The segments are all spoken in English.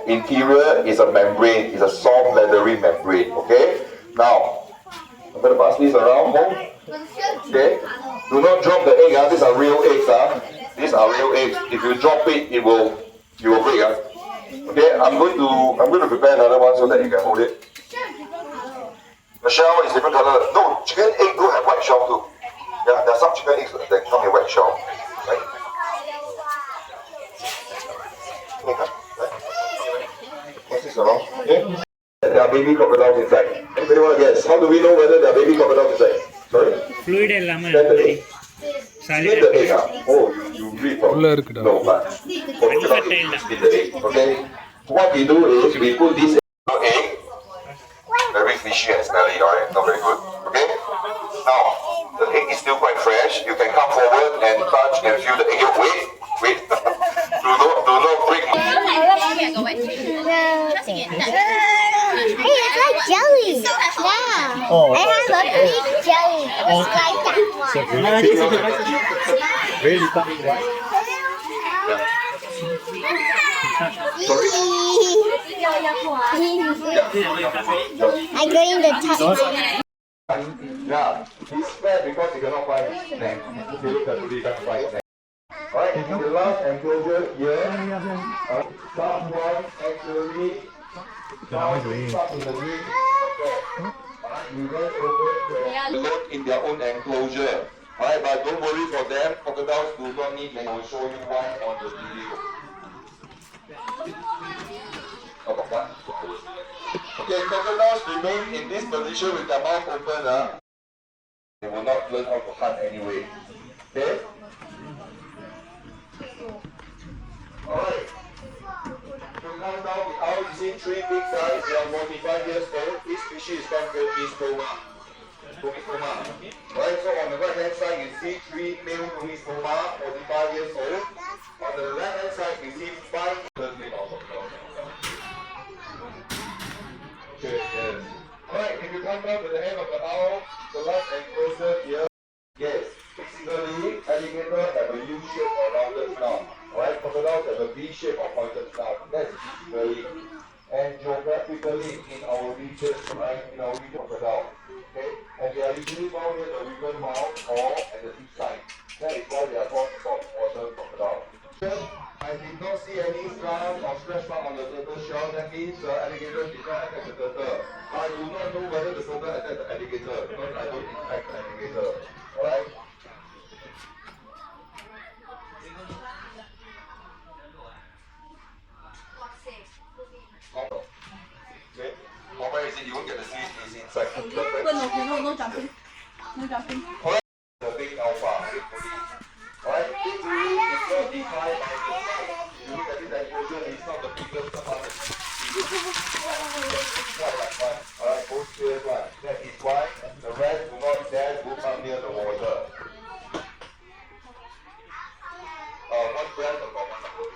Interior is a membrane, it's a soft leathery membrane. Okay. Now, I'm going to pass this around home. Okay. Do not drop the egg. These are real eggs. These are real eggs. If you drop it, you will break. Okay. I'm going to prepare another one so that you can hold it. The shell is different color. No, chicken egg do have white shell too. Yeah, there are some chicken eggs that come in white shell. Right? Pass this around. Okay. There are baby crocodiles inside. Anybody want to guess? How do we know whether there are baby crocodiles inside? Sorry? Fluid Spin the egg. Oh, you read from no, but spin the egg. Okay. What we do is we put this egg. Very fishy and smelly, alright? Not very good. Okay? Now, the egg is still quite fresh. You can come forward and touch and feel the egg. Wait. do not break. Hey, it's like jelly. Yeah. Oh. I have a big jelly. It's like that one. Really funny, right? I'm going to touch. Yeah, he's fat because he cannot find his neck. If you look carefully, he can't find his neck. Alright, in the last enclosure here, someone actually found stuck in the ring. We went over to look in their own enclosure. Alright, but don't worry for them, crocodiles do not need, and I will show you one on the video. Okay, crocodiles remain in this position with their mouth open. They will not learn how to hunt anyway. Okay? Alright. To come down the aisle, you see three big guys. They are 45 years old. This species is called Tomistoma. Alright, so on the right hand side, you see three male Tomistoma, 45 years old. On the left hand side, you see five. Okay, yes. Alright, if you come down to the end of the aisle, the last enclosure here. Yes, physically, alligator have a U-shape or rounded snout. Alright, crocodiles have a V-shape or pointed snout. That's physically. And geographically, in our region, right, in our region, crocodile. Okay? And they are usually found near the river mouth or at the seaside. That is why they are called saltwater crocodile. I did not see any scars or scratch mark on the turtle shell. That means the alligator did not attack the turtle. I do not know whether the turtle attacked the alligator because I don't attack the alligator. Alright? Okay. Where is it? You won't get the seed. It's inside. No jumping. No jumping. Alright. The big alpha. Alright? It's not defined by the size. You look at it enclosure, it's not the biggest among the Alright, both clear one. That is why the rest do not dare to come near the water. One breath about one hour.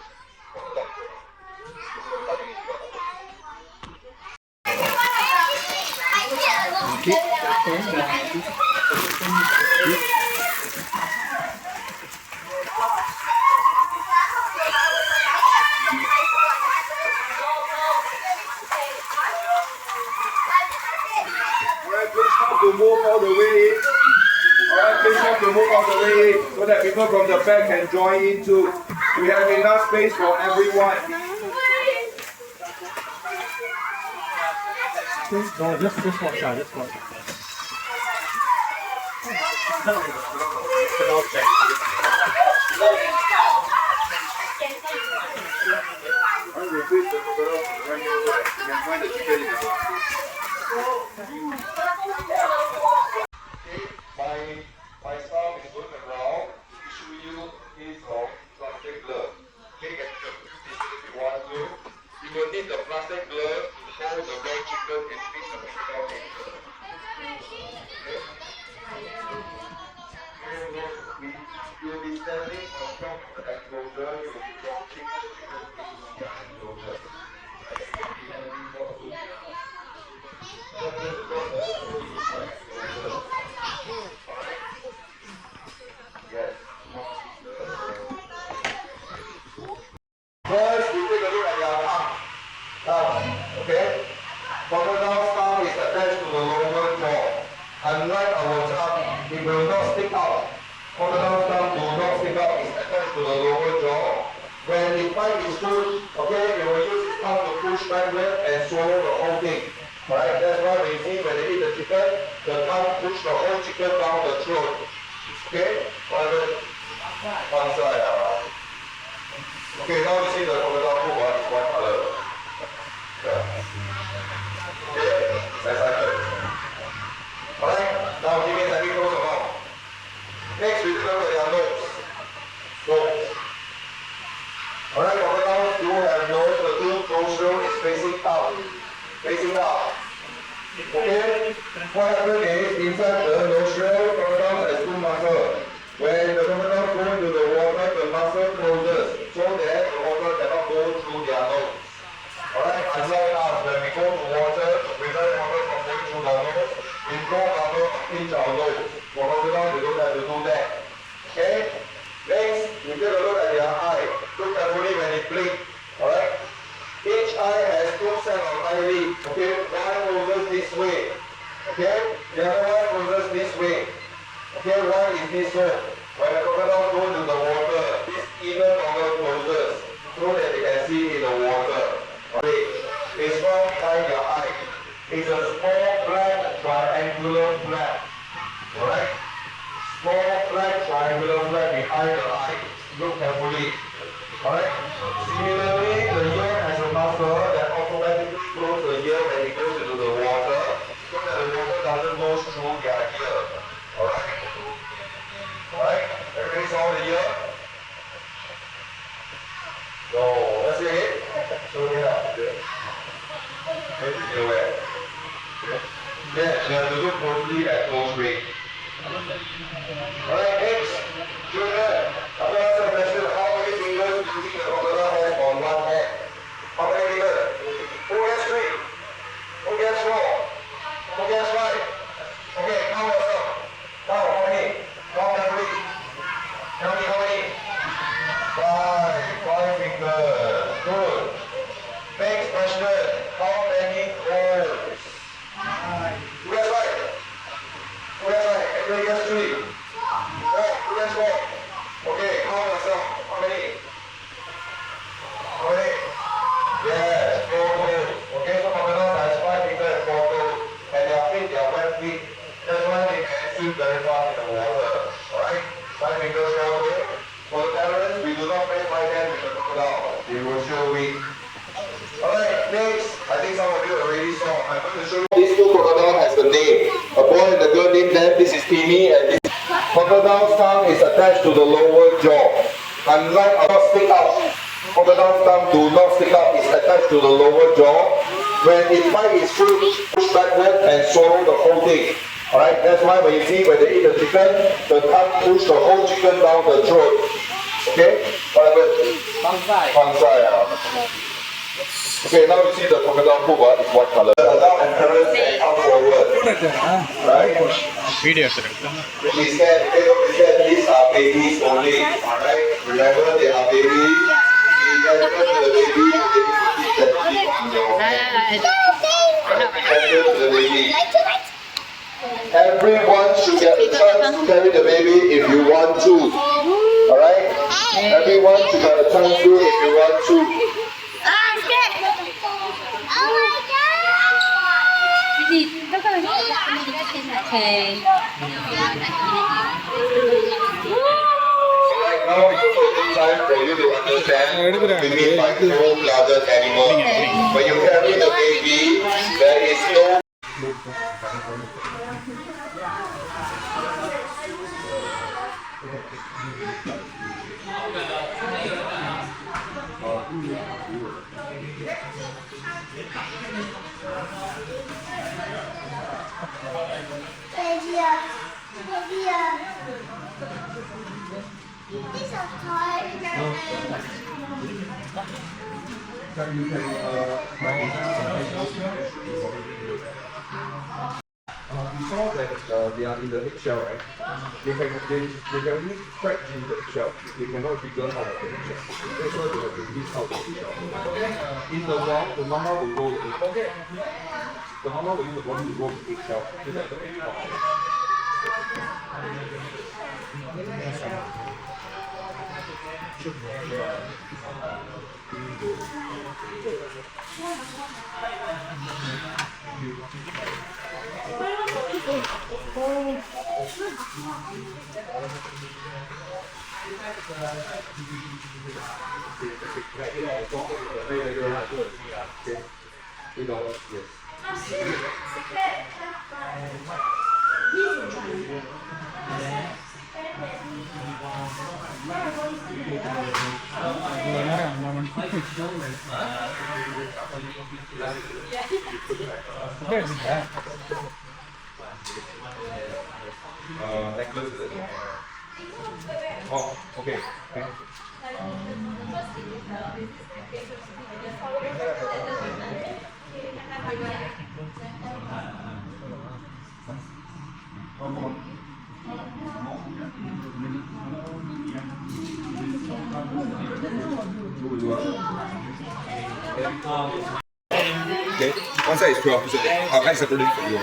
To move all the way in. Alright, please have to move all the way in so that people from the back can join in too. We have enough space for everyone. No, just watch out, just watch. My staff is going around to show you his plastic glove. Okay, need the plastic glove to hold the raw chicken and feed the crocodile later. You will be standing on top of the enclosure. You will be watching the chicken feed from the enclosure. Yes. First, we take a look at your tongue. Okay? Crocodile's tongue is attached to the lower jaw. Unlike our tongue, it will not stick out. Crocodile's tongue do not stick out. It's attached to the lower jaw. When it bites its food, okay, it will use its tongue to push backward and swallow the whole thing. Alright, that's why when you see when they eat the chicken, the tongue push the whole chicken down the throat. Okay? One side, alright. Okay, now you see the crocodile poop is white color. Yeah. Okay, that's it. Alright, now give me a second close around. Next, we look at their nose. Nose. Alright, crocodiles do have nose, the two nostril is facing out. Facing out. Okay, what happens is inside the nostril, crocodile has two muscles. When the crocodile go into the water, the muscle closes so that the water cannot go through their nose. Alright, unlike us, when we go to water, to prevent water from going through the nose, we blow bubble pinch our nose. For crocodile, they don't have to do that. Okay? Next, you take a look at their eye. Look carefully when they blink. Alright? Each eye has two sets of eyelids. Okay? One closes this way. Okay? The other one closes this way. Okay, one is this one. When the crocodile goes into the water, this inner corner closes so that they can see in the water. Okay, it's found behind your eye. It's a small black triangular flap. Alright? Small black triangular flap behind the eye. Look carefully. Alright? Similarly, the ear has a muscle that automatically closes the ear when it goes into the water so that the water doesn't go through their ear. Alright? Alright? Everybody saw the ear? So, let's see it. Show me now. Maybe you wear. Yeah, you have to look closely at close range. Alright, next. Children, I'm going to ask a question. How many fingers do you think the crocodile has on one hand? How many fingers? Who gets 3? Who gets 4? Who gets 5? Okay, count yourself. Count, how many? Count carefully. Tell me how many? 5 fingers. Good. Next question. How many toes? Who gets 5? Who gets 5? Everybody gets 3. Right, who gets 4? Okay, count yourself. How many? How many? Yes, 4 toes. Okay, so crocodile has 5 fingers and 4 toes. And their feet, they are wet feet. That's why they can swim very fast in the water. Alright? 5 fingers, 4 toes. For the parents, we do not play by them with the crocodile. They will show weak. Alright, next. I think some of you already saw. I'm going to show you. These two crocodiles has a name. A boy and a girl named them. This is Timmy and this. Crocodile's tongue is attached to the lower jaw. Unlike our stick out. Crocodile's tongue do not stick out. It's attached to the lower jaw. When it bites its food, push backward and swallow the whole thing. Alright, that's why when you see when they eat the chicken, the tongue push the whole chicken down the throat. Okay? What happened? One side. Okay, now you see the crocodile poop is white color. Adult and parents can come forward. Right? Video. Please get, these are babies only. Alright? Remember, they are babies. You can look at the baby, they need to keep them on your hand. To the baby. Everyone should get a chance to carry the baby if you want to. Alright? Everyone should get a chance to if you want to. Okay. Right now, it's time for you to understand we mean by cold-blooded animal. When you carry the baby, there is no. These are toys. You saw that they are in the eggshell, right? They can only crack in the eggshell. They cannot wiggle out of the eggshell. That's why they have to release out the eggshell. In the wild, the mama will roll the egg. The mama will use the body to roll the eggshell. So that the egg necklace is it? Oh, okay. Okay, one side is 12, so I separate for you.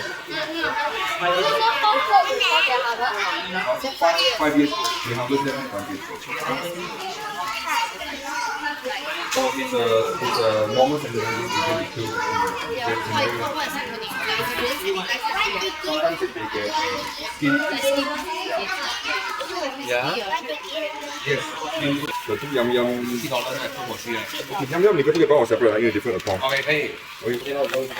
5 years old. We harvest them at 5 years old. Oh, it's a normal sentiment. Sometimes it may get skin. Yeah. Yes. The two yum yum. Okay, yum yum 你可不可以帮我 separate 因为 different account。OK， 可以。我有。电脑中打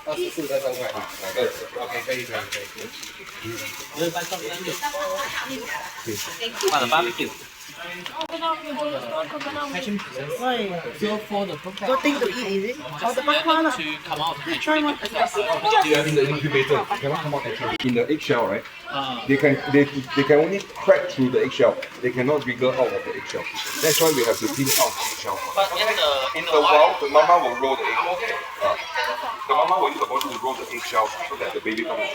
24再3块啊，2个，OK， 可以。换了barbecue。Nothing to eat, is it? Oh, the bacon. Try one. They are in the incubator. Cannot come out actually. In the eggshell, right? They can only crack through the eggshell. They cannot wiggle out of the eggshell. That's why we have to clean out the eggshell. But in the wild, the mama will roll the egg. The mama will use the body to roll the eggshell so that the baby comes out.